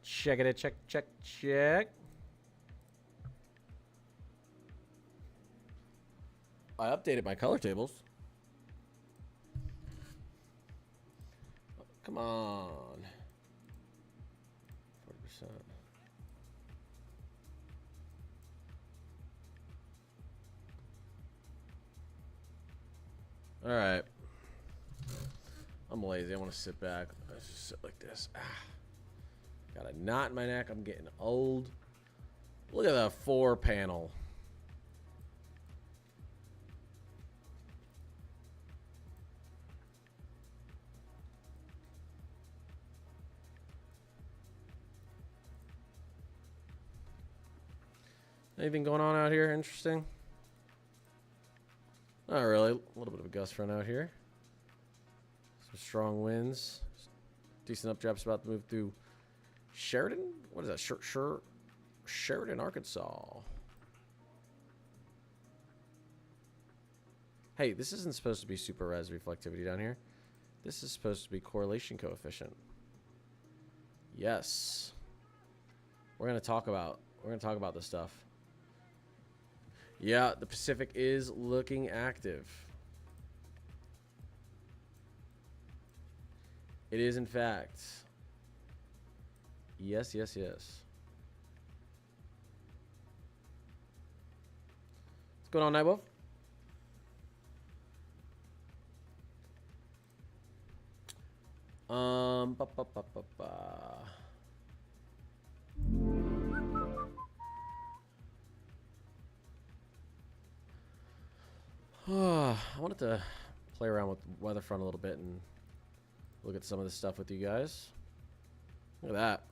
Check it. Check. I updated my color tables. Come on. 40%. All right. I'm lazy. I want to sit back. Let's just sit like this. Got a knot in my neck. I'm getting old. Look at the 4-panel. Anything going on out here interesting? Not really. A little bit of a gust front out here. Some strong winds. Decent updrafts about to move through Sheridan? What is that? Sheridan, Arkansas. Hey, this isn't supposed to be super res reflectivity down here. This is supposed to be correlation coefficient. Yes. We're gonna talk about this stuff. Yeah, the Pacific is looking active. It is, in fact. Yes. What's going on, Nightwolf? I wanted to play around with WeatherFront a little bit and look at some of this stuff with you guys. Look at that.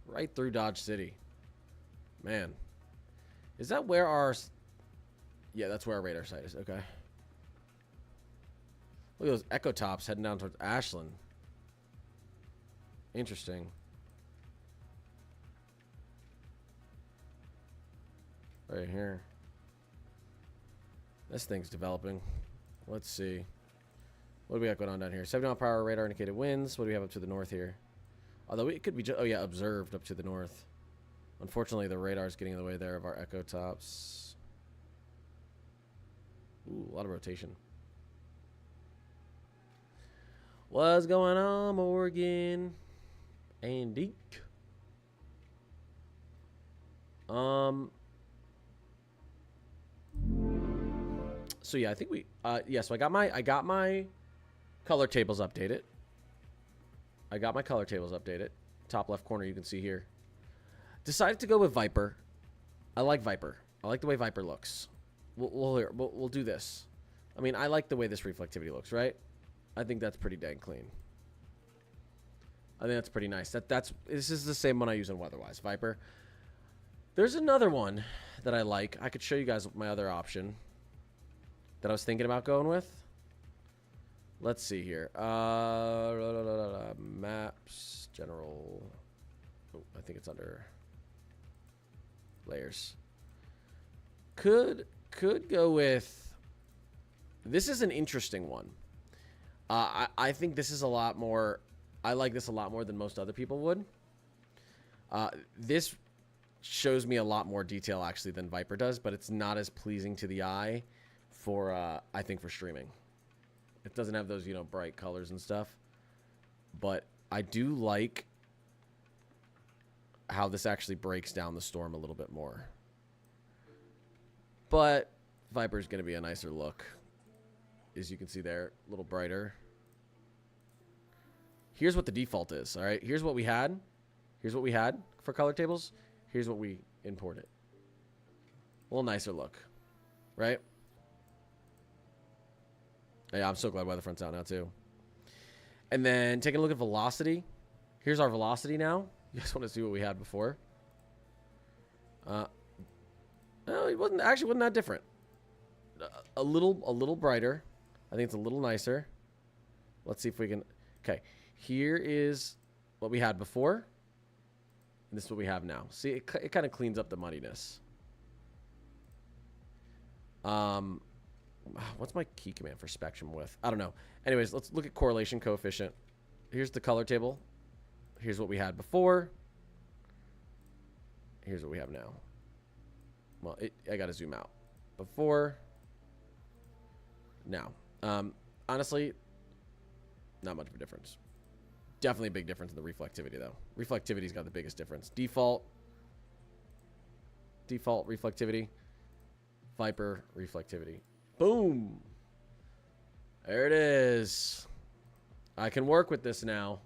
Right through Dodge City. Man. Is that where our... Yeah, that's where our radar site is. Okay. Look at those echo tops heading down towards Ashland. Interesting. Right here. This thing's developing. Let's see. What do we got going on down here? 70 mile per hour radar indicated winds. What do we have up to the north here? Although it could be just... Oh, yeah, observed up to the north. Unfortunately, the radar is getting in the way there of our echo tops. Ooh, a lot of rotation. What's going on, Morgan? And Deke. So yeah, I think we yeah, so I got my color tables updated. Top left corner you can see here. Decided to go with Viper. I like Viper. I like the way Viper looks. We'll do this. I mean, I like the way this reflectivity looks, right? I think that's pretty dang clean. I think that's pretty nice. This is the same one I use in Weatherwise, Viper. There's another one that I like. I could show you guys my other option that I was thinking about going with. Let's see here. Maps, general. Oh, I think it's under layers. Could go with. This is an interesting one. I think this is a lot more. I like this a lot more than most other people would. This shows me a lot more detail actually than Viper does, but it's not as pleasing to the eye for I think for streaming. It doesn't have those, you know, bright colors and stuff. But I do like how this actually breaks down the storm a little bit more. But Viper's going to be a nicer look. As you can see there, a little brighter. Here's what the default is, all right? Here's what we had. Here's what we had for color tables. Here's what we imported. A little nicer look, right? Yeah, I'm so glad WeatherFront's out now, too. And then taking a look at velocity. Here's our velocity now. You guys want to see what we had before? No, it wasn't that different. A little brighter. I think it's a little nicer. Let's see if we can. Okay, here is what we had before, and this is what we have now. See, it kind of cleans up the muddiness. What's my key command for spectrum width? I don't know. Anyways, let's look at correlation coefficient. Here's the color table. Here's what we had before. here's what we have now. Well, I got to zoom out. Before, now. Honestly, not much of a difference. Definitely a big difference in the reflectivity, though. Reflectivity's got the biggest difference. Default reflectivity. Viper reflectivity. Boom. There it is. I can work with this now.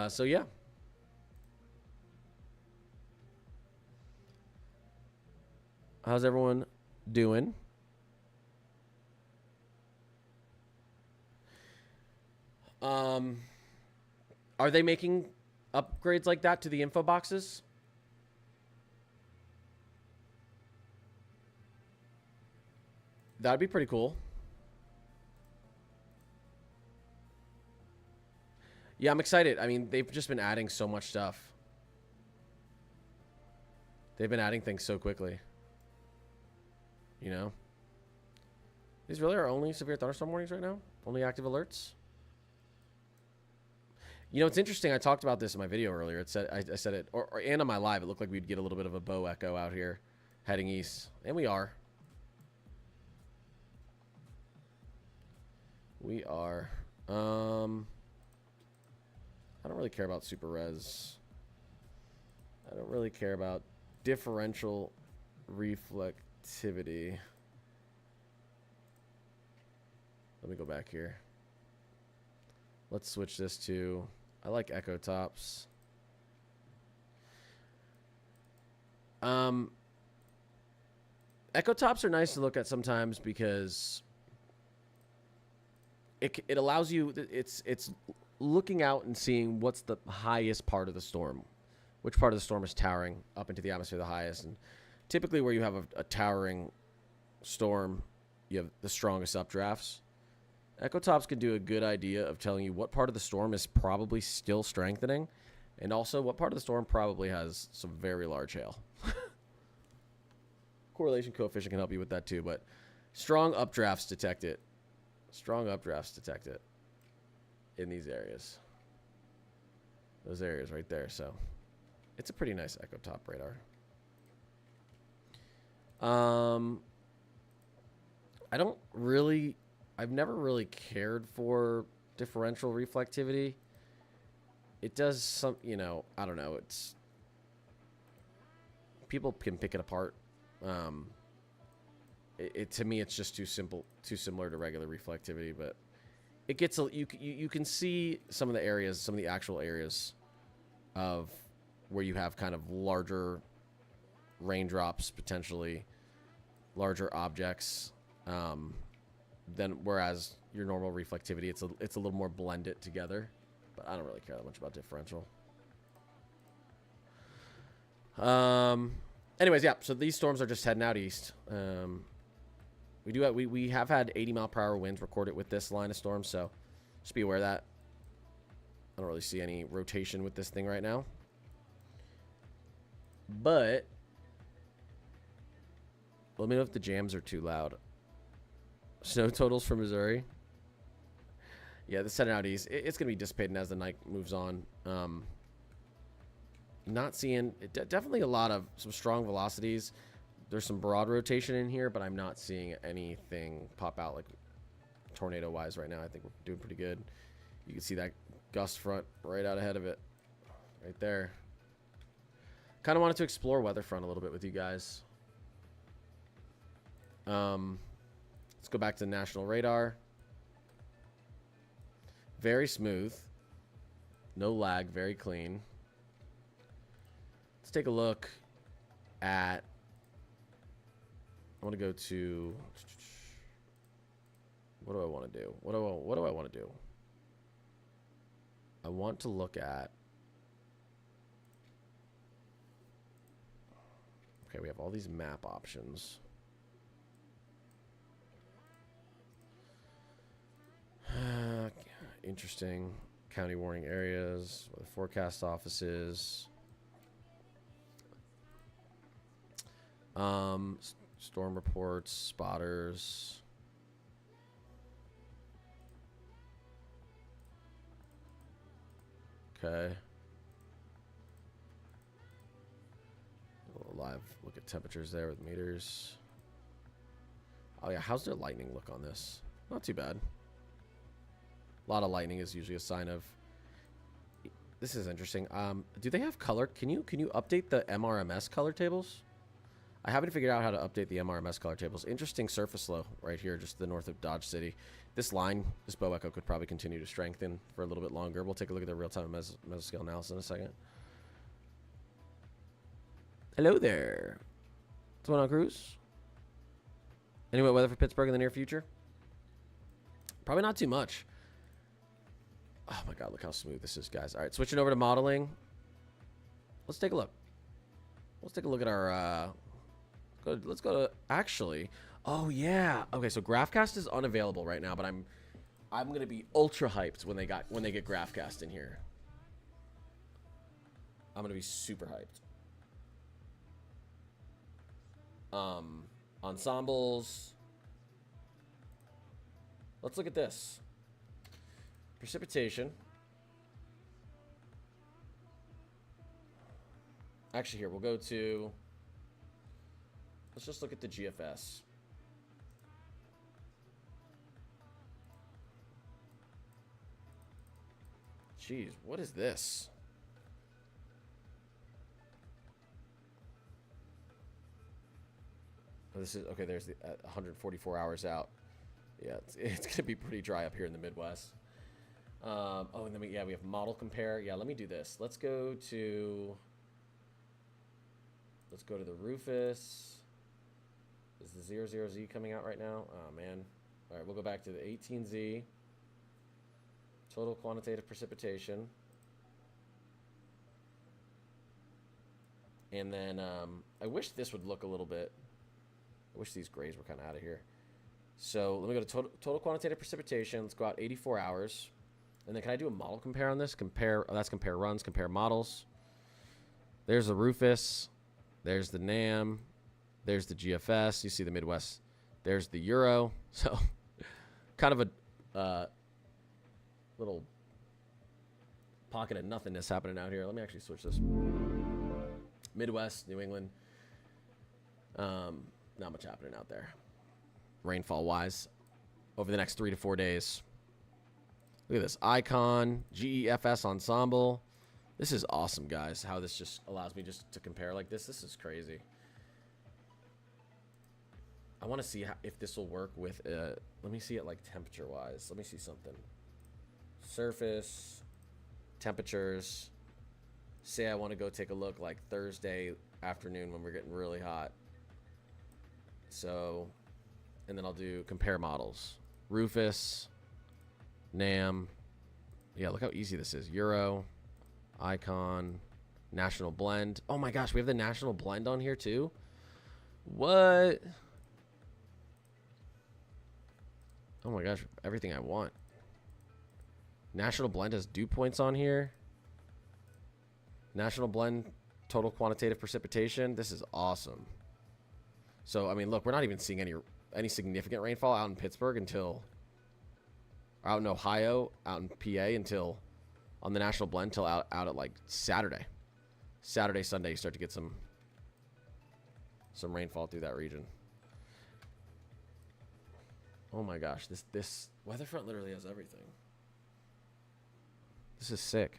So yeah. How's everyone doing? Are they making upgrades like that to the info boxes? That'd be pretty cool. Yeah, I'm excited. I mean, they've just been adding so much stuff. They've been adding things so quickly. You know? These really are only severe thunderstorm warnings right now? Only active alerts? You know, it's interesting. I talked about this in my video earlier. It said I said it, and on my live, it looked like we'd get a little bit of a bow echo out here heading east. And we are. We are. I don't really care about super res. I don't really care about differential reflectivity. Let me go back here. Let's switch this to, I like echo tops. Echo tops are nice to look at sometimes because it allows you, it's looking out and seeing what's the highest part of the storm. Which part of the storm is towering up into the atmosphere the highest. And typically where you have a towering storm, you have the strongest updrafts. Echo tops can do a good idea of telling you what part of the storm is probably still strengthening, and also what part of the storm probably has some very large hail. Correlation coefficient can help you with that too, but strong updrafts detect it. Strong updrafts detect it in these areas. Those areas right there, so it's a pretty nice echo top radar. I've never really cared for differential reflectivity. It does some, you know, I don't know. It's, people can pick it apart. To me, it's just too similar to regular reflectivity, but it gets, you can see some of the areas, some of the actual areas of where you have kind of larger raindrops, potentially larger objects, then whereas your normal reflectivity, it's a little more blended together. But I don't really care that much about differential. Anyways, yeah. So these storms are just heading out east. We have had 80-mile-per-hour winds recorded with this line of storms, so just be aware of that. I don't really see any rotation with this thing right now. But let me know if the jams are too loud. Snow totals for Missouri. Yeah, this heading out east. It's going to be dissipating as the night moves on. Not seeing definitely a lot of some strong velocities. There's some broad rotation in here, but I'm not seeing anything pop out like tornado wise right now. I think we're doing pretty good. You can see that gust front right out ahead of it, right there. Kind of wanted to explore WeatherFront a little bit with you guys. Let's go back to national radar. Very smooth. No lag, very clean. Let's take a look at, I want to go to, what do I want to do? What do I want to do? I want to look at, okay, we have all these map options. Interesting. County warning areas, where the forecast offices. Storm reports, spotters. Okay. Live look at temperatures there with meters. Oh yeah, how's their lightning look on this? Not too bad. A lot of lightning is usually a sign of. This is interesting. Do they have color? Can you update the MRMS color tables? I haven't figured out how to update the MRMS color tables. Interesting surface low right here, just to the north of Dodge City. This line, this bow echo could probably continue to strengthen for a little bit longer. We'll take a look at the real-time mesoscale analysis in a second. Hello there. What's going on, Cruz? Any wet weather for Pittsburgh in the near future? Probably not too much. Oh my God, look how smooth this is, guys. All right, switching over to modeling. Let's take a look. Let's take a look at our, let's go to, actually, oh yeah. Okay, so GraphCast is unavailable right now, but I'm going to be ultra hyped when they get GraphCast in here. I'm going to be super hyped. Ensembles. Let's look at this. Precipitation. Actually, here, we'll go to... Let's just look at the GFS. Jeez, what is this? Oh, this is... Okay, there's the 144 hours out. Yeah, it's going to be pretty dry up here in the Midwest. Oh, and then we have model compare. Yeah, let me do this. Let's go to the Rufus. Is the 00Z coming out right now? Oh, man. All right, we'll go back to the 18Z. Total quantitative precipitation. And then I wish this would look a little bit. I wish these grays were kind of out of here. So let me go to total quantitative precipitation. Let's go out 84 hours. And then can I do a model compare on this? That's compare runs, compare models. There's the Rufus. There's the NAM. There's the GFS. You see the Midwest. There's the Euro. So kind of a little pocket of nothingness happening out here. Let me actually switch this. Midwest, New England. Not much happening out there. Rainfall wise over the next 3 to 4 days. Look at this icon GEFS ensemble. This is awesome, guys. How this just allows me just to compare like this. This is crazy. I want to see if this will work with let me see it like temperature wise. Let me see something. Surface temperatures. Say I want to go take a look like Thursday afternoon when we're getting really hot. So, and then I'll do compare models. Rufus, NAM. Yeah, look how easy this is. Euro, icon, national blend. Oh my gosh, we have the national blend on here too? What? Oh my gosh, everything I want. National blend has dew points on here. National blend, total quantitative precipitation. This is awesome. So, I mean, look, we're not even seeing any significant rainfall out in Pittsburgh until, out in Ohio, out in PA until, on the national blend, until out at like Saturday. Saturday, Sunday, you start to get some rainfall through that region. Oh my gosh, this WeatherFront literally has everything. This is sick.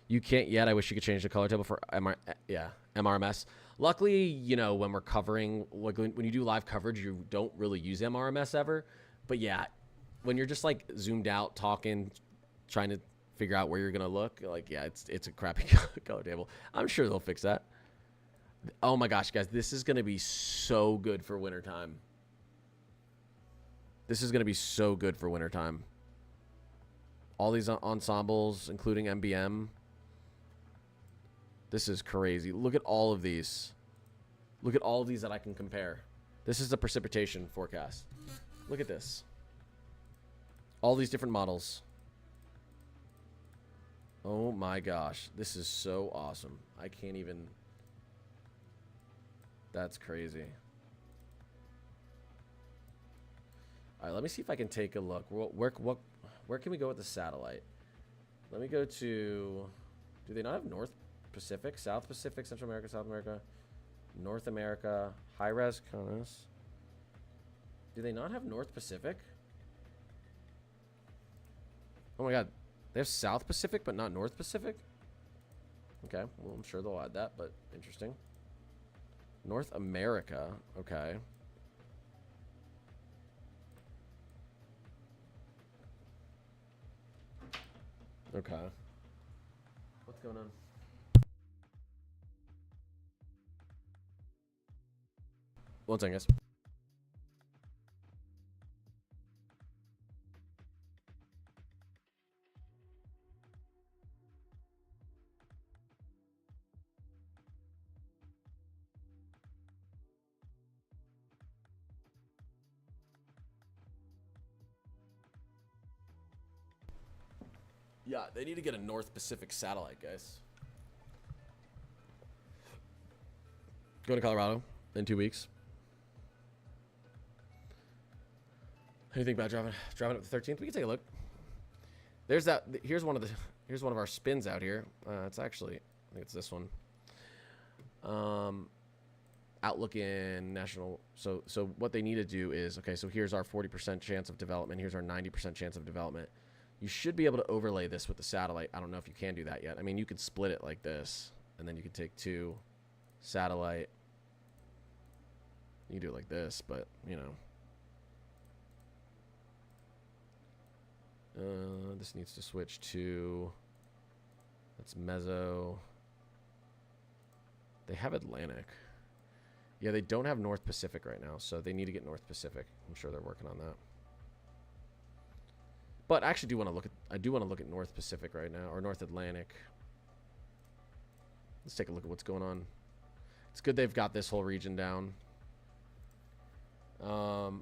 You can't yet. I wish you could change the color table for MRMS. Luckily, you know, when we're covering, like when you do live coverage, you don't really use MRMS ever. But yeah, when you're just like zoomed out, talking, trying to figure out where you're gonna look, like yeah, it's a crappy color table. I'm sure they'll fix that. Oh my gosh, guys, this is gonna be so good for wintertime. This is gonna be so good for wintertime. All these ensembles, including MBM. This is crazy. Look at all of these. Look at all of these that I can compare. This is the precipitation forecast. Look at this. All these different models. Oh my gosh. This is so awesome. I can't even... That's crazy. All right, let me see if I can take a look. What Where can we go with the satellite? Let me go to... Do they not have North Pacific, South Pacific, Central America, South America, North America, high-res Conos? Do they not have North Pacific? Oh my god. They have South Pacific, but not North Pacific? Okay, well, I'm sure they'll add that, but interesting. North America, okay. Okay. What's going on? One second, guys. Yeah, they need to get a North Pacific satellite, guys. Going to Colorado in 2 weeks. How do you think about driving up the 13th? We can take a look. There's that. Here's one of our spins out here. It's actually, I think it's this one. Outlook in national. So what they need to do is, okay, so here's our 40% chance of development. Here's our 90% chance of development. You should be able to overlay this with the satellite. I don't know if you can do that yet. I mean, you could split it like this, and then you could take 2 satellite. You can do it like this, but, you know. This needs to switch to, that's Meso. They have Atlantic. Yeah, they don't have North Pacific right now, so they need to get North Pacific. I'm sure they're working on that. But I actually do want to look at, North Pacific right now, or North Atlantic. Let's take a look at what's going on. It's good they've got this whole region down. Or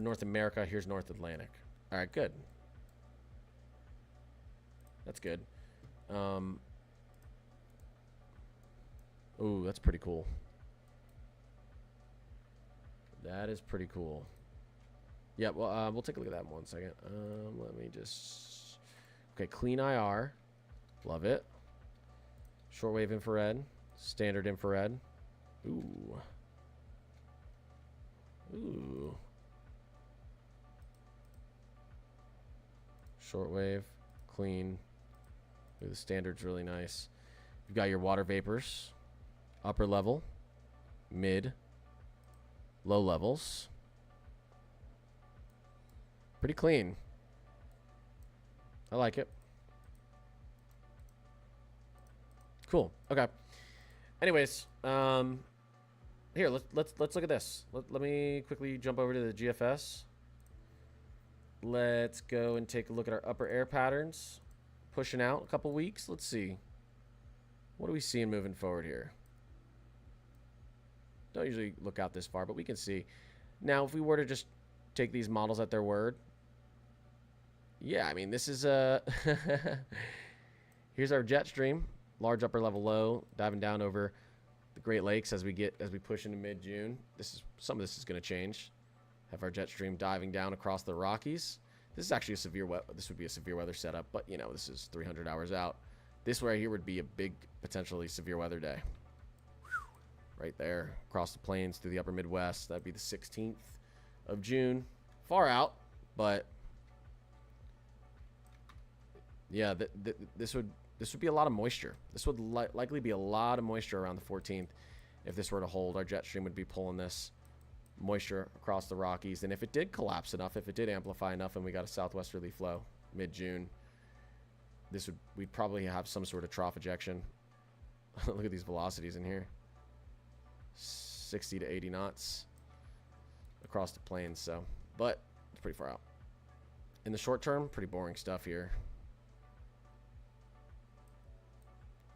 North America, here's North Atlantic. All right, good. That's good. Ooh, that's pretty cool. That is pretty cool. Yeah, well, we'll take a look at that in 1 second. Let me just... Okay, clean IR. Love it. Shortwave infrared. Standard infrared. Ooh. Ooh. Shortwave. Clean. Ooh, the standard's really nice. You've got your water vapors. Upper level. Mid. Low levels. Pretty clean. I like it. Cool. Okay. Anyways, here let's look at this. Let me quickly jump over to the GFS. Let's go and take a look at our upper air patterns. Pushing out a couple weeks. Let's see. What are we seeing moving forward here? Don't usually look out this far, but we can see. Now, if we were to just take these models at their word. Yeah, I mean, this is here's our jet stream, large upper level low, diving down over the Great Lakes as we push into mid-June. Some of this is going to change. Have our jet stream diving down across the Rockies. This is actually this would be a severe weather setup, but you know, this is 300 hours out. This right here would be a big potentially severe weather day. Right there, across the plains through the upper Midwest. That'd be the 16th of June. Far out, but yeah, this would be a lot of moisture. This would likely be a lot of moisture around the 14th if this were to hold. Our jet stream would be pulling this moisture across the Rockies, and if it did collapse enough, if it did amplify enough, and we got a southwesterly flow mid-June, we'd probably have some sort of trough ejection. Look at these velocities in here. 60 to 80 knots across the plains, so, but it's pretty far out. In the short term, pretty boring stuff here.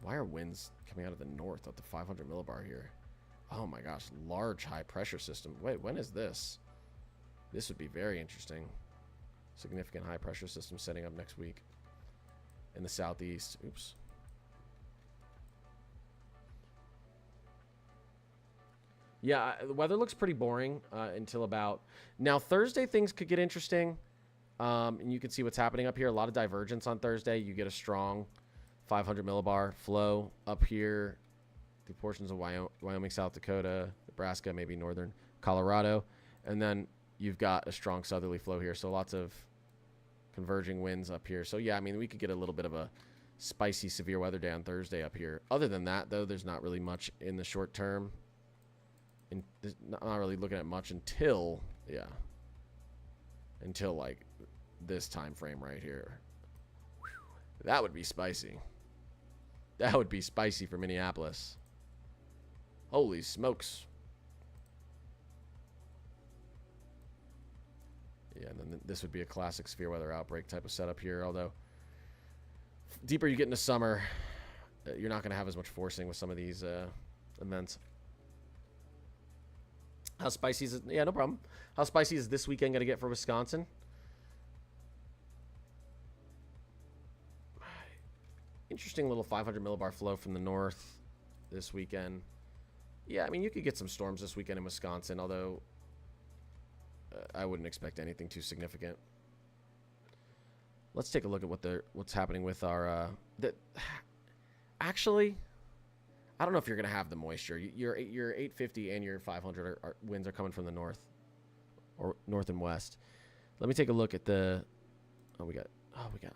Why are winds coming out of the north at the 500 millibar here? Oh my gosh, large high pressure system. Wait, when is this? This would be very interesting. Significant high pressure system setting up next week in the southeast. Oops. Yeah, the weather looks pretty boring until about... Now, Thursday, things could get interesting. And you can see what's happening up here. A lot of divergence on Thursday. You get a strong 500 millibar flow up here through portions of Wyoming, South Dakota, Nebraska, maybe northern Colorado. And then you've got a strong southerly flow here. So lots of converging winds up here. So, yeah, I mean, we could get a little bit of a spicy, severe weather day on Thursday up here. Other than that, though, there's not really much in the short term. And not really looking at much until, yeah, until, like, this time frame right here. Whew. That would be spicy. That would be spicy for Minneapolis. Holy smokes. Yeah, and then this would be a classic severe weather outbreak type of setup here. Although, deeper you get into summer, you're not going to have as much forcing with some of these events. How spicy is it? Yeah, no problem. How spicy is this weekend going to get for Wisconsin? Interesting little 500 millibar flow from the north this weekend. Yeah, I mean, you could get some storms this weekend in Wisconsin, although I wouldn't expect anything too significant. Let's take a look at what's happening with our... Actually, I don't know if you're going to have the moisture. Your 850 and your 500 winds are coming from the north, or north and west. Let me take a look at the... we got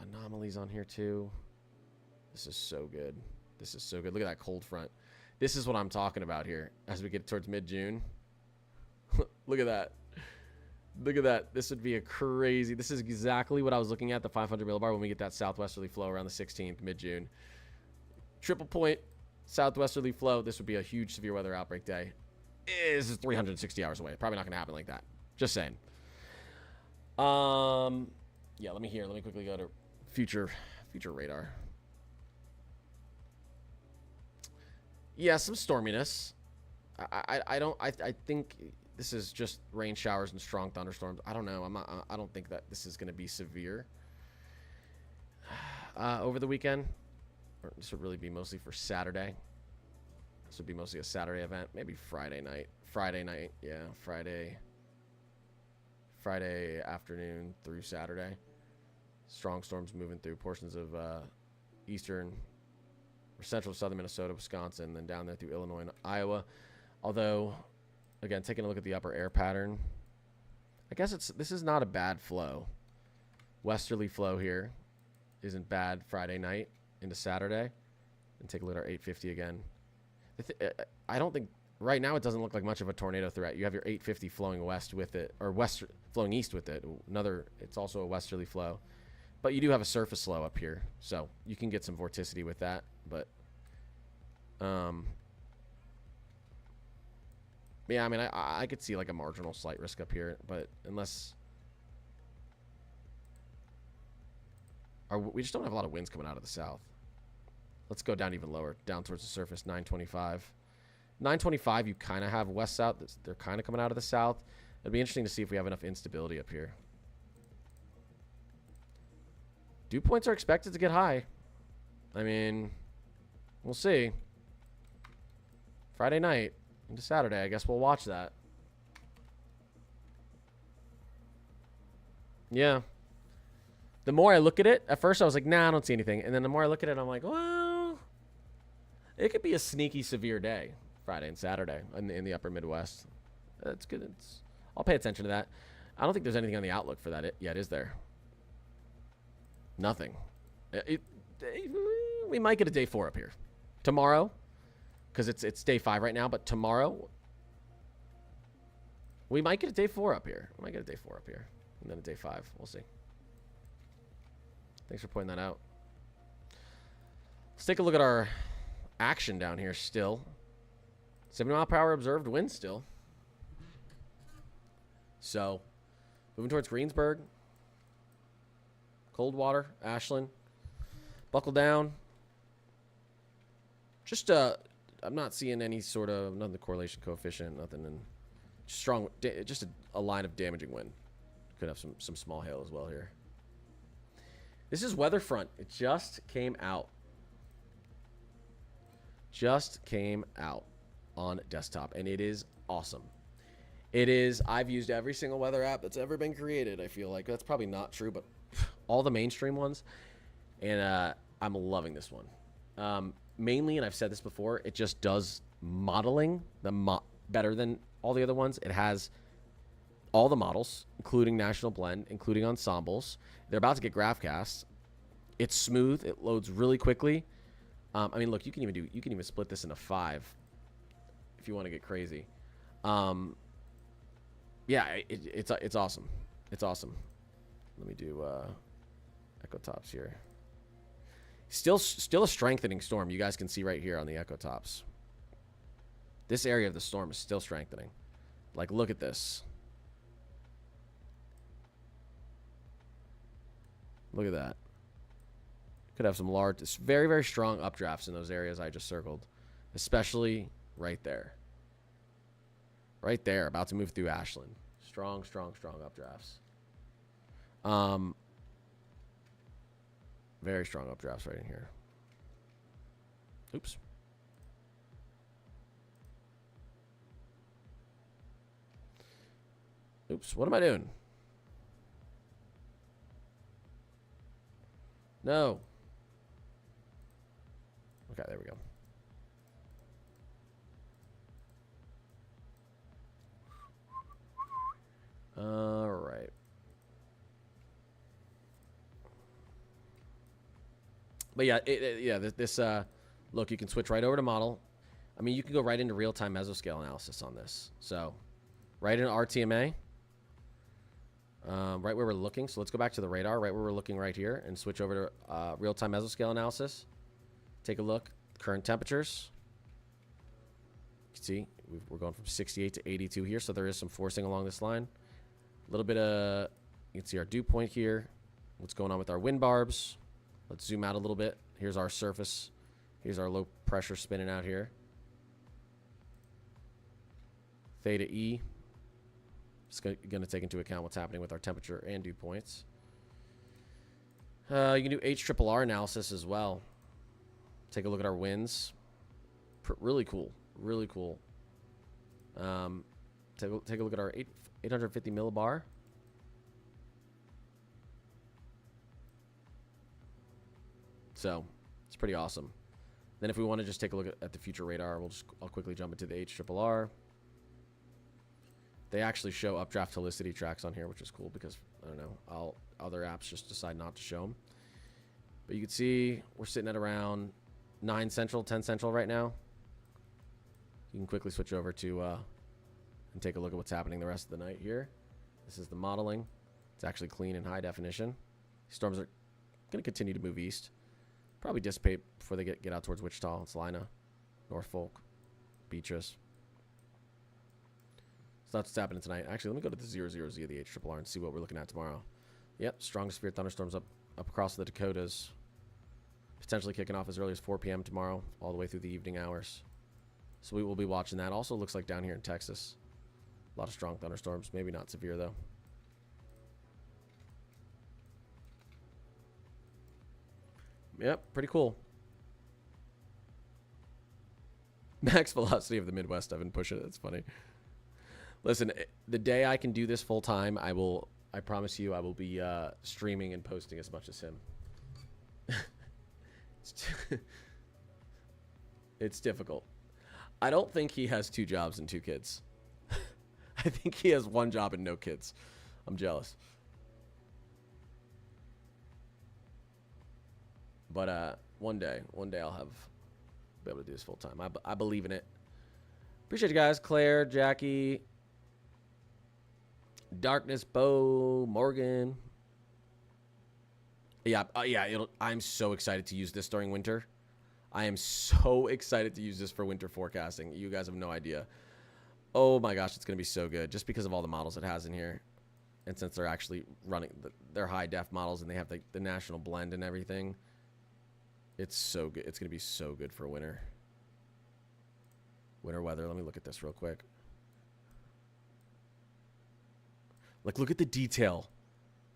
anomalies on here too. This is so good. This is so good. Look at that cold front. This is what I'm talking about here as we get towards mid-June. Look at that. Look at that. This would be a crazy... This is exactly what I was looking at, the 500 millibar, when we get that southwesterly flow around the 16th, mid-June. Triple point southwesterly flow. This would be a huge severe weather outbreak day. This is 360 hours away. Probably not going to happen like that. Just saying. Yeah, let me quickly go to future radar. Yeah, some storminess. I think this is just rain showers and strong thunderstorms. I don't know. I don't think that this is going to be severe over the weekend. Or this would really be mostly for Saturday. This would be mostly a Saturday event. Maybe Friday night. Yeah, Friday afternoon through Saturday. Strong storms moving through portions of eastern or central southern Minnesota, Wisconsin, then down there through Illinois and Iowa. Although, again, taking a look at the upper air pattern, I guess this is not a bad flow. Westerly flow here isn't bad Friday night into Saturday. And take a look at our 850 again. I don't think right now it doesn't look like much of a tornado threat. You have your 850 flowing west with it, or flowing east with it. It's also a westerly flow. But you do have a surface low up here, so you can get some vorticity with that. But, yeah, I mean, I could see like a marginal slight risk up here, but unless... we just don't have a lot of winds coming out of the south. Let's go down even lower, down towards the surface, 925. 925, you kind of have west-south. They're kind of coming out of the south. It'd be interesting to see if we have enough instability up here. Dew points are expected to get high. I mean, we'll see. Friday night into Saturday, I guess we'll watch that. Yeah. The more I look at it, at first I was like, nah, I don't see anything. And then the more I look at it, I'm like, well, it could be a sneaky severe day, Friday and Saturday in the upper Midwest. That's good. I'll pay attention to that. I don't think there's anything on the outlook for that yet, is there? Nothing. We might get a day 4 up here. Tomorrow, because it's day 5 right now, but tomorrow, we might get a day 4 up here. We might get a day 4 up here. And then a day 5. We'll see. Thanks for pointing that out. Let's take a look at our action down here still. 70 mile per hour observed wind still. So, moving towards Greensburg. Coldwater, Ashland. Buckle down. Just, I'm not seeing any sort of, nothing the correlation coefficient, nothing in strong, just a line of damaging wind. Could have some small hail as well here. This is WeatherFront. It just came out. Just came out on desktop, and it is awesome. It is. I've used every single weather app that's ever been created. I feel like that's probably not true, but all the mainstream ones. And I'm loving this one. Mainly, and I've said this before, it just does modeling better than all the other ones. It has all the models, including National Blend, including ensembles. They're about to get GraphCast. It's smooth. It loads really quickly. I mean, look, you can even split this into 5 if you want to get crazy. Yeah, it's awesome. It's awesome. Let me do Echo Tops here. Still a strengthening storm. You guys can see right here on the Echo Tops. This area of the storm is still strengthening. Like, look at this. Look at that. Could have some large, very, very strong updrafts in those areas I just circled. Especially right there. Right there, about to move through Ashland. Strong, strong, strong updrafts. Very strong updrafts right in here. Oops. Oops, what am I doing? No. Okay, there we go. All right. But yeah, this look, you can switch right over to model. I mean, you can go right into real-time mesoscale analysis on this. So, right in RTMA, right where we're looking. So let's go back to the radar, right where we're looking right here, and switch over to real-time mesoscale analysis. Take a look. Current temperatures. You can see we're going from 68 to 82 here, so there is some forcing along this line. A little bit of, you can see our dew point here. What's going on with our wind barbs. Let's zoom out a little bit. Here's our surface. Here's our low pressure spinning out here. Theta E. It's going to take into account what's happening with our temperature and dew points. You can do HRRR analysis as well. Take a look at our winds. Really cool. Really cool. Take a look at our 850 millibar. So it's pretty awesome. Then if we want to just take a look at the future radar, I'll quickly jump into the HRRR. They actually show updraft helicity tracks on here, which is cool because, I don't know, other apps just decide not to show them. But you can see we're sitting at around 9 central, 10 central right now. You can quickly switch over to and take a look at what's happening the rest of the night here. This is the modeling. It's actually clean and high definition. Storms are going to continue to move east. Probably dissipate before they get out towards Wichita, Salina, Norfolk, Beatrice. So that's what's happening tonight. Actually, let me go to the 00Z of the HRRR and see what we're looking at tomorrow. Yep, strong severe thunderstorms up across the Dakotas. Potentially kicking off as early as 4 p.m. tomorrow, all the way through the evening hours. So we will be watching that. Also looks like down here in Texas, a lot of strong thunderstorms. Maybe not severe, though. Yep, pretty cool. Max velocity of the Midwest. I've been pushing it. That's funny. Listen, the day I can do this full time, I promise you I will be streaming and posting as much as him. It's difficult. I don't think he has 2 jobs and 2 kids. I think he has 1 job and no kids. I'm jealous. But one day I'll be able to do this full time. I believe in it. Appreciate you guys, Claire, Jackie, Darkness, Bo, Morgan. Yeah, I'm so excited to use this during winter. I am so excited to use this for winter forecasting. You guys have no idea. Oh my gosh, it's going to be so good just because of all the models it has in here. And since they're actually running, they're high def models and they have the national blend and everything. It's so good. It's going to be so good for winter. Winter weather. Let me look at this real quick. Like, look at the detail.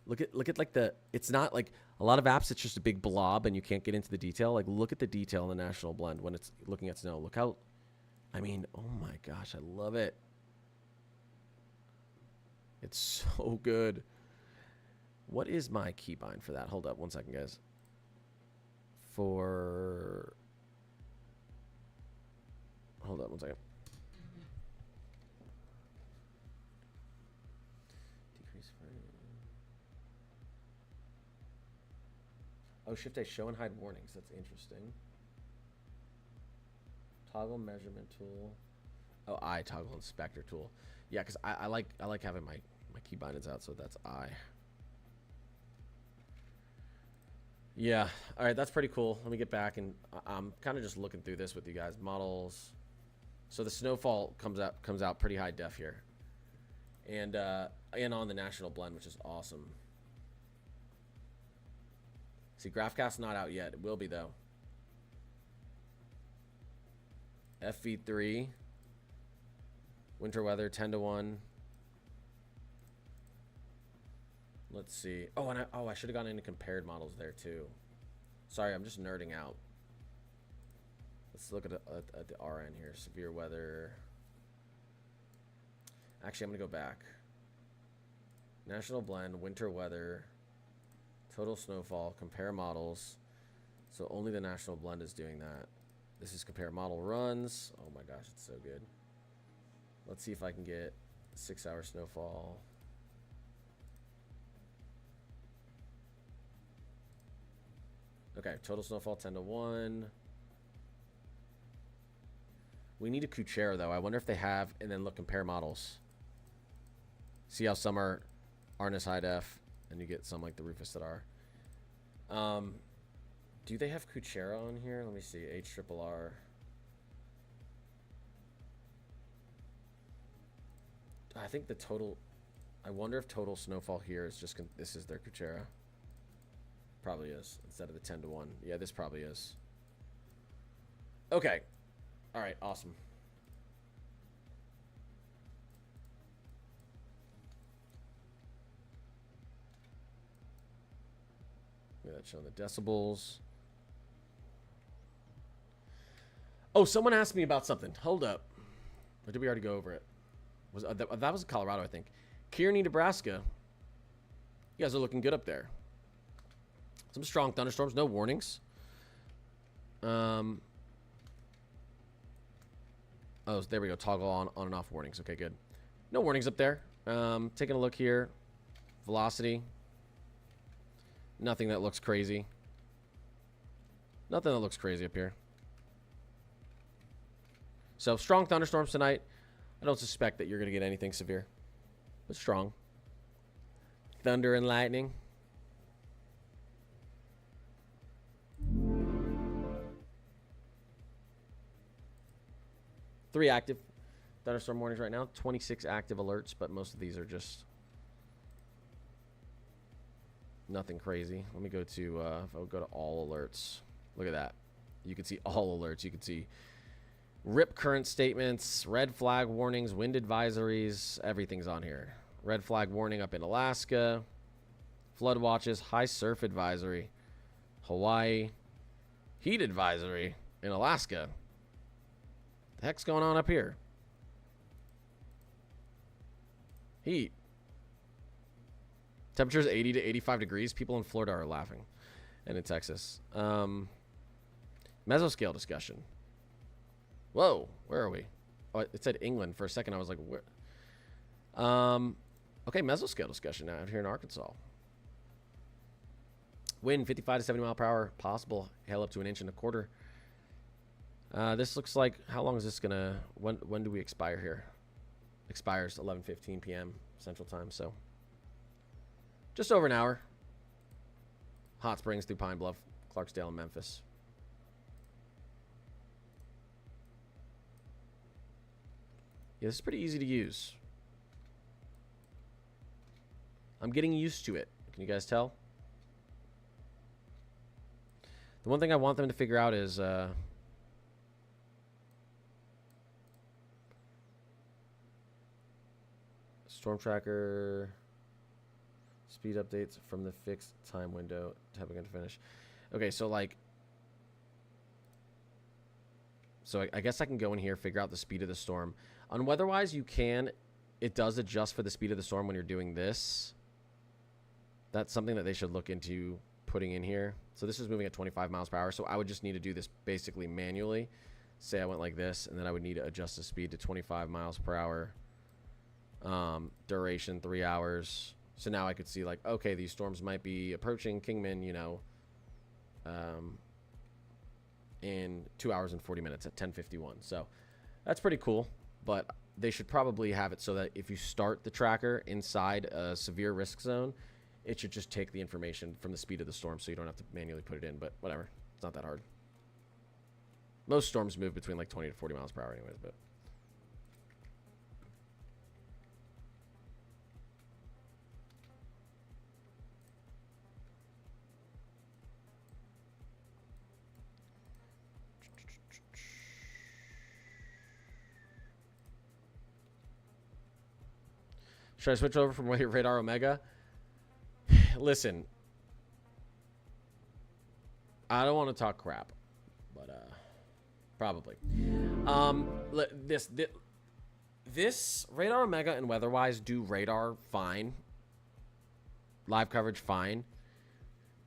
Look at like it's not like a lot of apps, it's just a big blob and you can't get into the detail. Like, look at the detail in the national blend when it's looking at snow. Look how, I mean, oh my gosh, I love it. It's so good. What is my keybind for that? Hold up 1 second, guys. Hold up 1 second. Decrease frame. Oh, Shift A, show and hide warnings. That's interesting. Toggle measurement tool. Oh, I toggle inspector tool. Yeah, because I like having my key bindings out, so that's I. Yeah, all right, that's pretty cool. Let me get back, and I'm kind of just looking through this with you guys. Models. So the snowfall comes out pretty high def here, and on the national blend, which is awesome. See, GraphCast's not out yet. It will be though. FV3. Winter weather 10-1. Let's see. Oh, and I should have gone into compared models there too. Sorry, I'm just nerding out. Let's look at the RN here. Severe weather. Actually, I'm gonna go back. National blend, winter weather, total snowfall, compare models. So only the national blend is doing that. This is compare model runs. Oh my gosh, it's so good. Let's see if I can get 6-hour snowfall. Okay, total snowfall 10-1. We need a Kuchera though. I wonder if they have, and then look, compare models. See how some aren't as high def, and you get some like the Rufus that are. Do they have Kuchera on here? Let me see. HRRR. I think the total. I wonder if total snowfall here is just. This is their Kuchera. Probably is instead of the 10-1. Yeah, this probably is. Okay. All right. Awesome. Look at that showing the decibels. Oh, someone asked me about something. Hold up. Or did we already go over it? That was Colorado, I think. Kearney, Nebraska. You guys are looking good up there. Some strong thunderstorms. No warnings. Oh, there we go. Toggle on and off warnings. Okay, good. No warnings up there. Taking a look here. Velocity. Nothing that looks crazy. Nothing that looks crazy up here. So, strong thunderstorms tonight. I don't suspect that you're going to get anything severe, but strong. Thunder and lightning. Three active thunderstorm warnings right now. 26 active alerts, but most of these are just nothing crazy. Let me go to, if I would go to all alerts. Look at that. You can see all alerts. You can see RIP current statements, red flag warnings, wind advisories, everything's on here. Red flag warning up in Alaska, flood watches, high surf advisory, Hawaii, heat advisory in Alaska. The heck's going on up here? Heat. Temperatures 80 to 85 degrees. People in Florida are laughing. And in Texas. Mesoscale discussion. Whoa, where are we? Oh, it said England for a second. I was like, where? Okay, mesoscale discussion out here in Arkansas. Wind 55 to 70 mile per hour. Possible hail up to 1.25 inches. This looks like, how long is this gonna, when do we expire here? Expires 11:15 p.m. Central Time, so just over an hour. Hot Springs through Pine Bluff, Clarksdale, and Memphis. Yeah, this is pretty easy to use. I'm getting used to it. Can you guys tell? The one thing I want them to figure out is storm tracker speed updates from the fixed time window, tapping to finish. Okay, so like, so I guess I can go in here, figure out the speed of the storm. On WeatherWise, you can it does adjust for the speed of the storm when you're doing this. That's something that they should look into putting in here. So this is moving at 25 miles per hour. So I would just need to do this basically manually. Say I went like this, and then I would need to adjust the speed to 25 miles per hour. Duration 3 hours. So now I could see like, okay, these storms might be approaching Kingman, you know, in 2 hours and 40 minutes at 10:51. So that's pretty cool, but they should probably have it so that if you start the tracker inside a severe risk zone, it should just take the information from the speed of the storm so you don't have to manually put it in, but whatever. It's not that hard. Most storms move between like 20 to 40 miles per hour anyways, but... Should I switch over from Radar Omega? Listen, I don't want to talk crap, but probably. This Radar Omega and WeatherWise do radar fine, live coverage fine,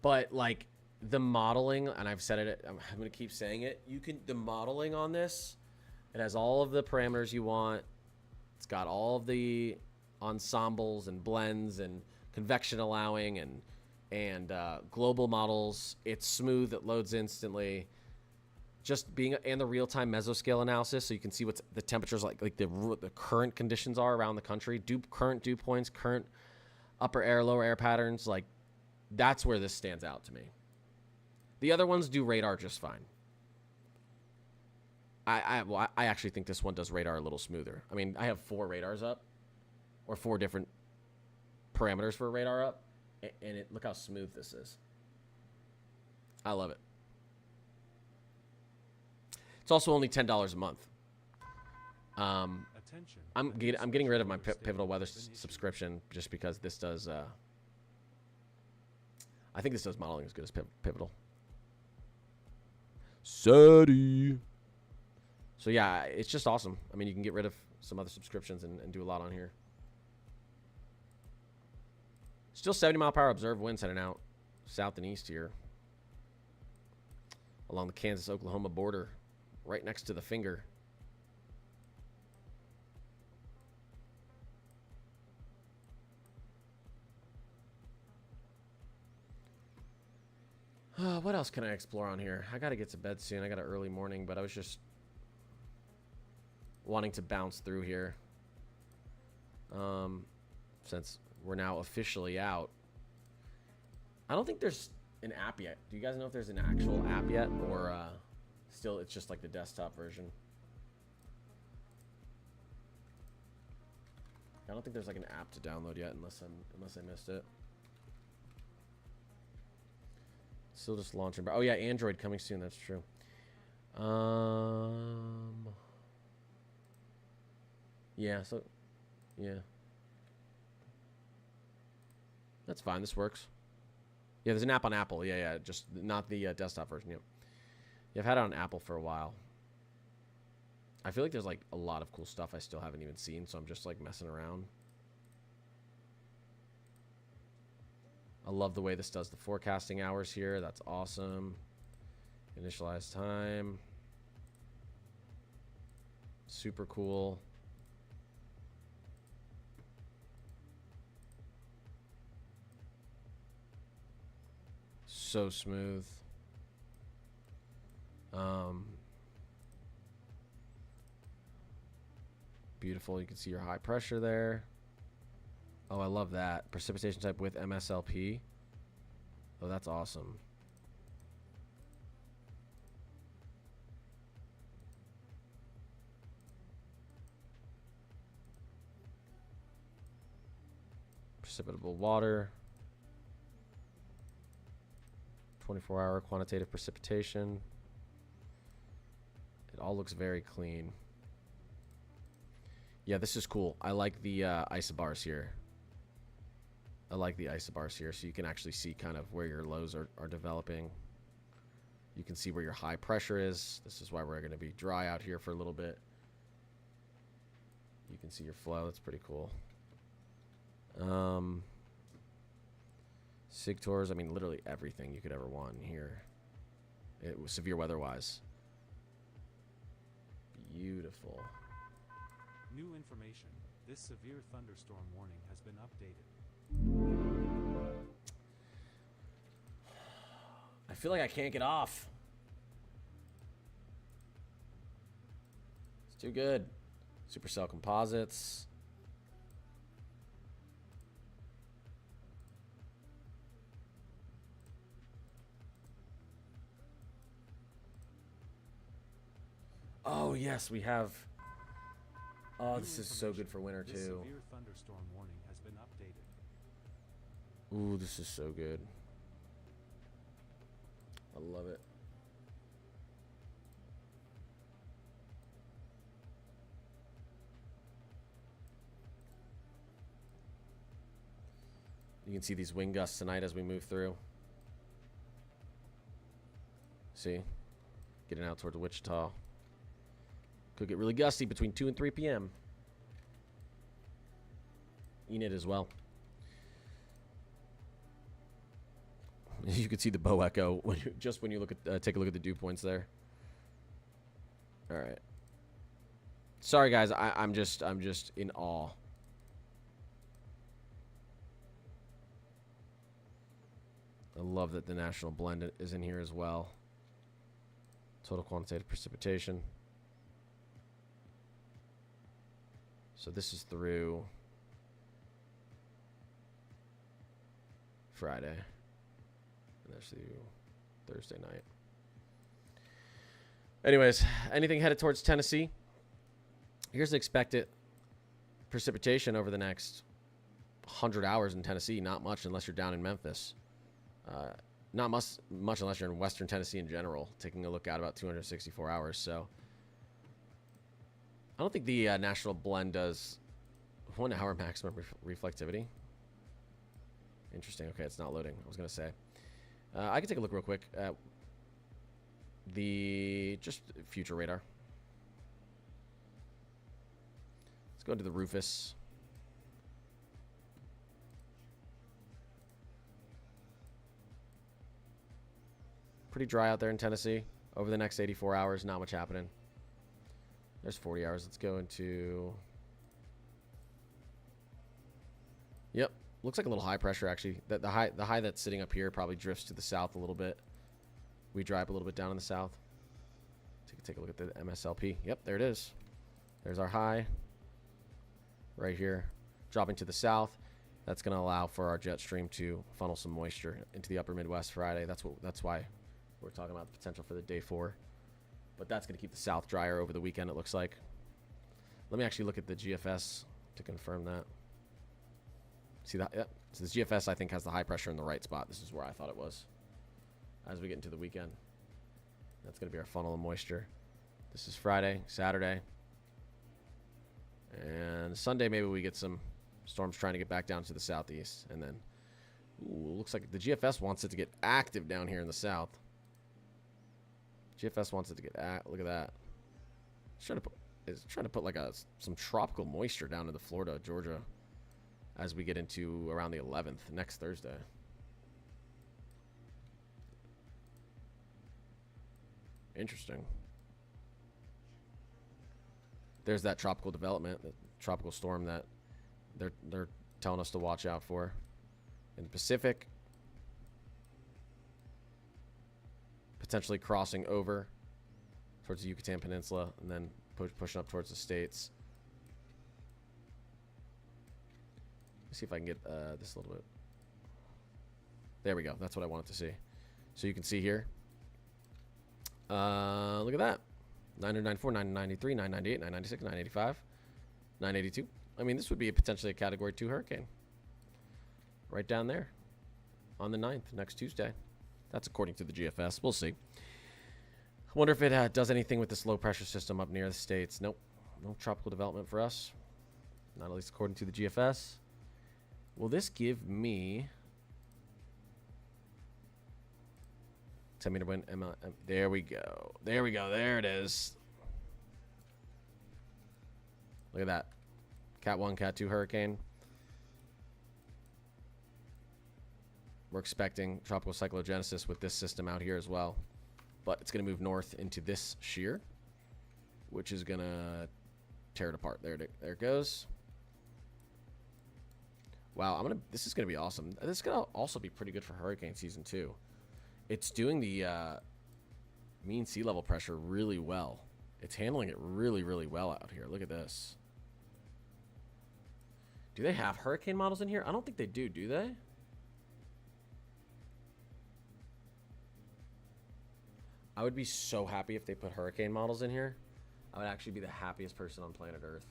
but like the modeling, and I've said it, I'm going to keep saying it. The modeling on this, it has all of the parameters you want. It's got all of the ensembles and blends and convection allowing and global models. It's smooth. It loads instantly. Just being and the real-time mesoscale analysis, so you can see what the temperatures like the current conditions are around the country. Current dew points, current upper air, lower air patterns. Like that's where this stands out to me. The other ones do radar just fine. I actually think this one does radar a little smoother. I mean, I have 4 radars up. Or 4 different parameters for radar up, and look how smooth this is. I love it. It's also only $10 a month. I'm getting rid of my Pivotal Weather subscription just because this does. I think this does modeling as good as Pivotal. SETI. So yeah, it's just awesome. I mean, you can get rid of some other subscriptions and do a lot on here. Still 70 mile per hour observed winds heading out south and east here along the Kansas-Oklahoma border, right next to the finger. What else can I explore on here? I got to get to bed soon. I got an early morning, but I was just wanting to bounce through here since we're now officially out. I don't think there's an app yet. Do you guys know if there's an actual app yet, or still it's just like the desktop version? I don't think there's like an app to download yet, unless I missed it. Still just launching. Oh yeah, Android coming soon. That's true. Yeah. So, yeah. That's fine. This works. Yeah, there's an app on Apple. Yeah. Just not the desktop version. Yep. Yeah, I've had it on Apple for a while. I feel like there's like a lot of cool stuff I still haven't even seen, so I'm just like messing around. I love the way this does the forecasting hours here. That's awesome. Initialize time. Super cool. So smooth. Beautiful. You can see your high pressure there. Oh, I love that. Precipitation type with MSLP. Oh, that's awesome. Precipitable water. 24-hour quantitative precipitation. It all looks very clean. Yeah, this is cool. I like the isobars here. I like the isobars here, so you can actually see kind of where your lows are developing. You can see where your high pressure is. This is why we're going to be dry out here for a little bit. You can see your flow. That's pretty cool. SIG tours. I mean, literally everything you could ever want in here. It was severe weather-wise. Beautiful. New information. This severe thunderstorm warning has been updated. I feel like I can't get off. It's too good. Supercell composites. Oh, yes, we have. Oh, this is so good for winter, too. This severe thunderstorm warning has been updated. Ooh, this is so good. I love it. You can see these wind gusts tonight as we move through. See? Getting out towards Wichita. Could get really gusty between 2 and 3 p.m. Enid as well. You can see the bow echo when when you look at take a look at the dew points there. All right. Sorry guys, I'm just in awe. I love that the national blend is in here as well. Total quantitative precipitation. So this is through Friday. And there's through Thursday night. Anyways, anything headed towards Tennessee? Here's the expected precipitation over the next 100 hours in Tennessee. Not much unless you're down in Memphis. Not much unless you're in western Tennessee in general. Taking a look at about 264 hours. So I don't think the national blend does 1 hour maximum reflectivity. Interesting. Okay, it's not loading. I was going to say. I can take a look real quick at the just future radar. Let's go into the Rufus. Pretty dry out there in Tennessee. Over the next 84 hours, not much happening. There's 40 hours. Let's go into... Yep. Looks like a little high pressure, actually. The high that's sitting up here probably drifts to the south a little bit. We dry up a little bit down in the south. Take a look at the MSLP. Yep, there it is. There's our high. Right here. Dropping to the south. That's going to allow for our jet stream to funnel some moisture into the upper Midwest Friday. That's why we're talking about the potential for the day 4. But that's going to keep the south drier over the weekend, it looks like. Let me actually look at the GFS to confirm that. See that? Yep. So this GFS, I think, has the high pressure in the right spot. This is where I thought it was. As we get into the weekend. That's going to be our funnel of moisture. This is Friday, Saturday. And Sunday, maybe we get some storms trying to get back down to the southeast. And then, ooh, looks like the GFS wants it to get active down here in the south. GFS wants it to get look at that. It's trying to put like some tropical moisture down into Florida, Georgia, as we get into around the 11th, next Thursday. Interesting. There's that tropical development, the tropical storm that they're telling us to watch out for in the Pacific. Potentially crossing over towards the Yucatan Peninsula and then pushing up towards the States. Let's see if I can get this a little bit. There we go. That's what I wanted to see. So you can see here. Look at that. 994, 993, 998, 996, 985, 982. I mean, this would be potentially a Category 2 hurricane. Right down there. On the 9th, next Tuesday. That's according to the GFS. We'll see. I wonder if it does anything with this low pressure system up near the States. Nope. No tropical development for us. Not at least according to the GFS. Will this give me 10-meter wind? There we go. There we go. There it is. Look at that. Cat 1, Cat 2 hurricane. We're expecting tropical cyclogenesis with this system out here as well. But it's going to move north into this shear, which is going to tear it apart. There it goes. Wow, this is going to be awesome. This is going to also be pretty good for hurricane season too. It's doing the mean sea level pressure really well. It's handling it really, really well out here. Look at this. Do they have hurricane models in here? I don't think they do they? I would be so happy if they put hurricane models in here. I would actually be the happiest person on planet Earth.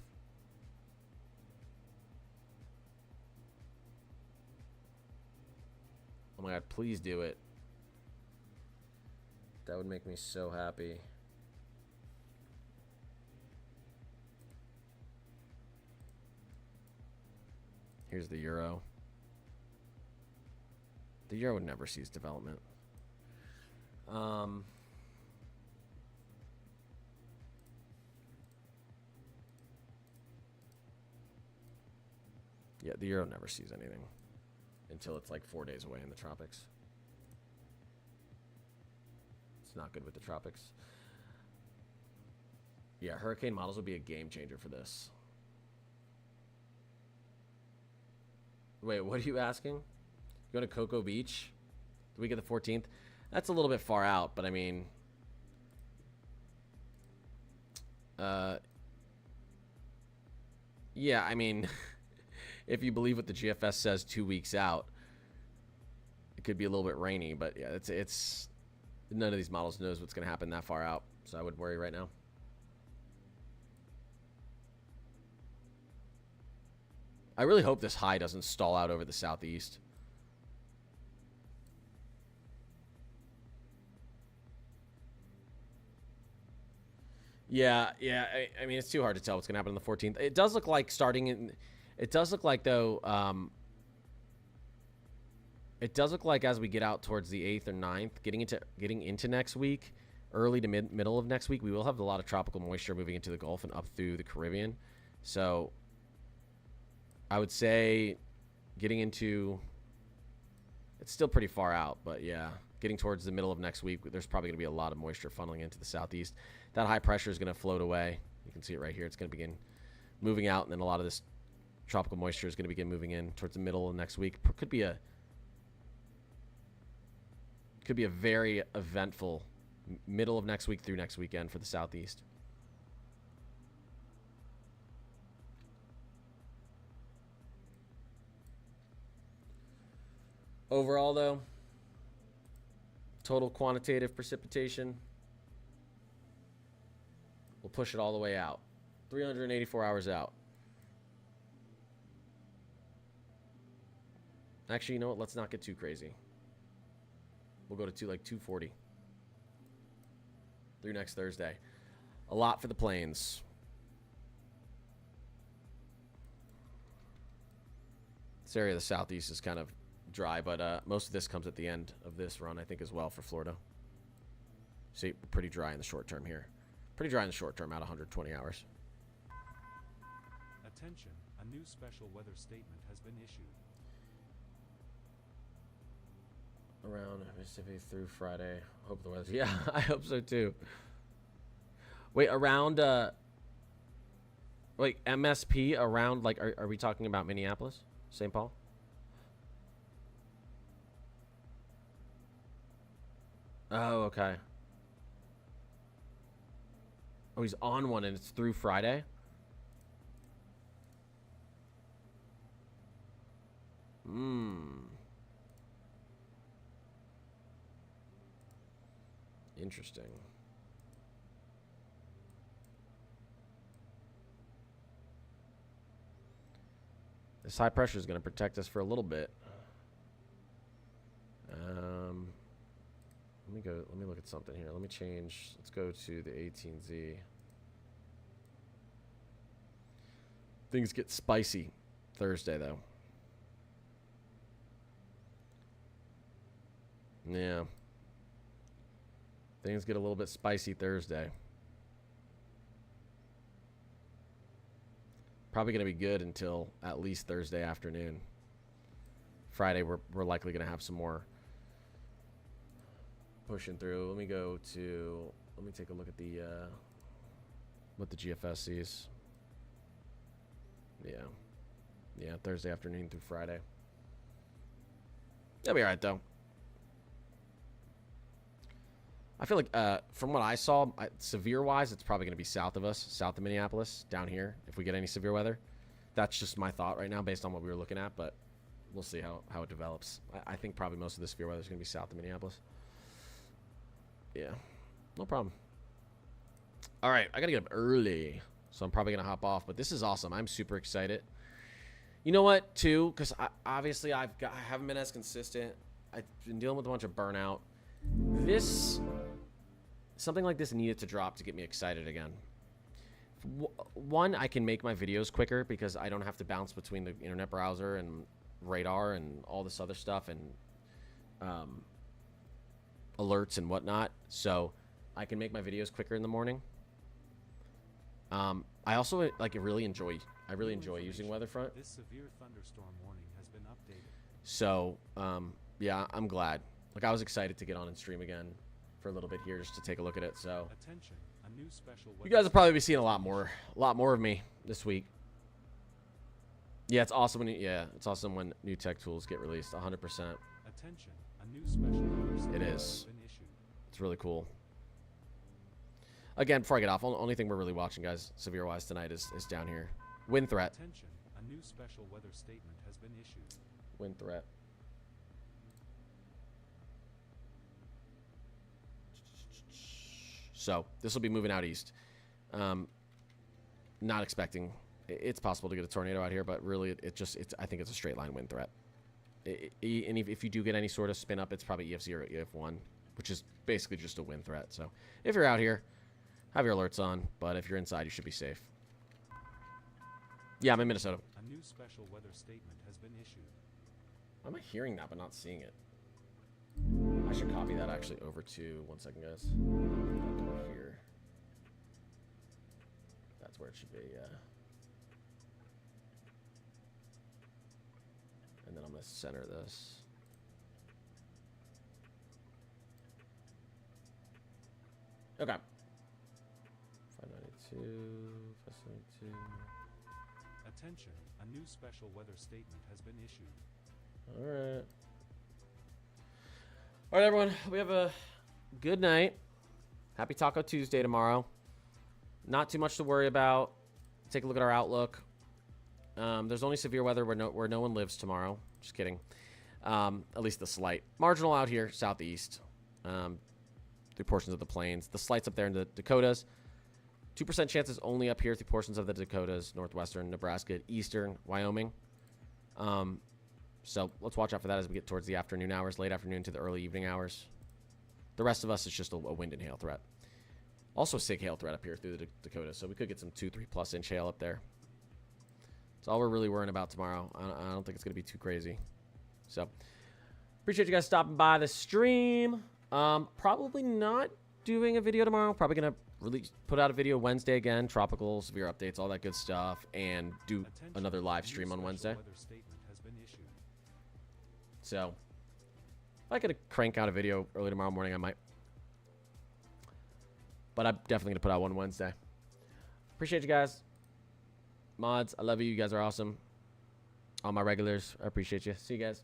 Oh my god, please do it. That would make me so happy. Here's the Euro. The Euro would never cease development. Yeah, the Euro never sees anything until it's like 4 days away in the tropics. It's not good with the tropics. Yeah, hurricane models would be a game changer for this. Wait, what are you asking? You going to Cocoa Beach the week of the 14th? That's a little bit far out, but I mean... yeah, I mean... if you believe what the GFS says 2 weeks out, it could be a little bit rainy, but yeah, it's none of these models knows what's going to happen that far out, so I wouldn't worry right now. I really hope this high doesn't stall out over the southeast. Yeah, I mean, it's too hard to tell what's going to happen on the 14th. It does look like starting in... It does look like, though, it does look like as we get out towards the 8th or 9th, getting into next week, early to middle of next week, we will have a lot of tropical moisture moving into the Gulf and up through the Caribbean. So I would say getting into, it's still pretty far out, but yeah, getting towards the middle of next week, there's probably going to be a lot of moisture funneling into the southeast. That high pressure is going to float away. You can see it right here. It's going to begin moving out, and then a lot of this tropical moisture is going to begin moving in towards the middle of next week. Could be a very eventful middle of next week through next weekend for the southeast. Overall, though, total quantitative precipitation, we'll push it all the way out. 384 hours out. Actually, you know what? Let's not get too crazy. We'll go to like 240 through next Thursday. A lot for the plains. This area of the southeast is kind of dry, but most of this comes at the end of this run, I think, as well for Florida. See, pretty dry in the short term here. Pretty dry in the short term, out 120 hours. Attention, a new special weather statement has been issued. Around Mississippi through Friday. Hope the weather's... Yeah, I hope so too. Wait, around... Wait, MSP around, like, are we talking about Minneapolis? St. Paul? Oh, okay. Oh, he's on one and it's through Friday? Interesting. This high pressure is going to protect us for a little bit. Let me look at something here. Let me change. Let's go to the 18Z. Things get spicy Thursday, though. Yeah. Things get a little bit spicy Thursday. Probably going to be good until at least Thursday afternoon. Friday, we're likely going to have some more pushing through. Let me take a look at the what the GFS sees. Yeah, Thursday afternoon through Friday. That'll be all right, though. I feel like, from what I saw, severe-wise, it's probably going to be south of us, south of Minneapolis, down here, if we get any severe weather. That's just my thought right now, based on what we were looking at, but we'll see how it develops. I think probably most of the severe weather is going to be south of Minneapolis. Yeah, no problem. All right, I got to get up early, so I'm probably going to hop off, but this is awesome. I'm super excited. You know what, too? Because obviously I haven't been as consistent. I've been dealing with a bunch of burnout. Something like this needed to drop to get me excited again. One, I can make my videos quicker because I don't have to bounce between the internet browser and radar and all this other stuff and alerts and whatnot. So I can make my videos quicker in the morning. I also really enjoy using WeatherFront. This severe thunderstorm warning has been updated. So yeah, I'm glad. Like, I was excited to get on and stream again for a little bit here just to take a look at it. So attention, a new special you guys will probably be seeing a lot more of me this week. Yeah, it's awesome when new tech tools get released. 100%. Attention, a new special weather It is. It's really cool. Again, before I get off, only thing we're really watching, guys, severe wise tonight is down here. Wind threat. Attention, a new special weather statement has been issued. Wind threat. So this will be moving out east. Not expecting. It's possible to get a tornado out here, but really, I think it's a straight line wind threat. And if you do get any sort of spin up, it's probably EF0 or EF1, which is basically just a wind threat. So if you're out here, have your alerts on. But if you're inside, you should be safe. Yeah, I'm in Minnesota. A new special weather statement has been issued. Why am I hearing that but not seeing it? I should copy that actually over to, one second, guys. Over here. That's where it should be, yeah. And then I'm going to center this. Okay. 592, 572. Attention, a new special weather statement has been issued. All right. All right, everyone. We have a good night. Happy Taco Tuesday tomorrow. Not too much to worry about. Take a look at our outlook. There's only severe weather where no one lives tomorrow. Just kidding. At least the slight. Marginal out here, southeast. Through portions of the plains. The slight's up there in the Dakotas. 2% chances only up here through portions of the Dakotas, northwestern Nebraska, eastern Wyoming. So let's watch out for that as we get towards the afternoon hours, late afternoon to the early evening hours. The rest of us is just a wind and hail threat. Also a SIG hail threat up here through the Dakotas, so we could get some 2-3+ inch hail up there. That's all we're really worrying about tomorrow. I don't think it's going to be too crazy. So appreciate you guys stopping by the stream. Probably not doing a video tomorrow. Probably going to put out a video Wednesday again, tropical, severe updates, all that good stuff, and do another live stream on Wednesday. So if I could crank out a video early tomorrow morning, I might. But I'm definitely going to put out one Wednesday. Appreciate you guys. Mods, I love you. You guys are awesome. All my regulars, I appreciate you. See you guys.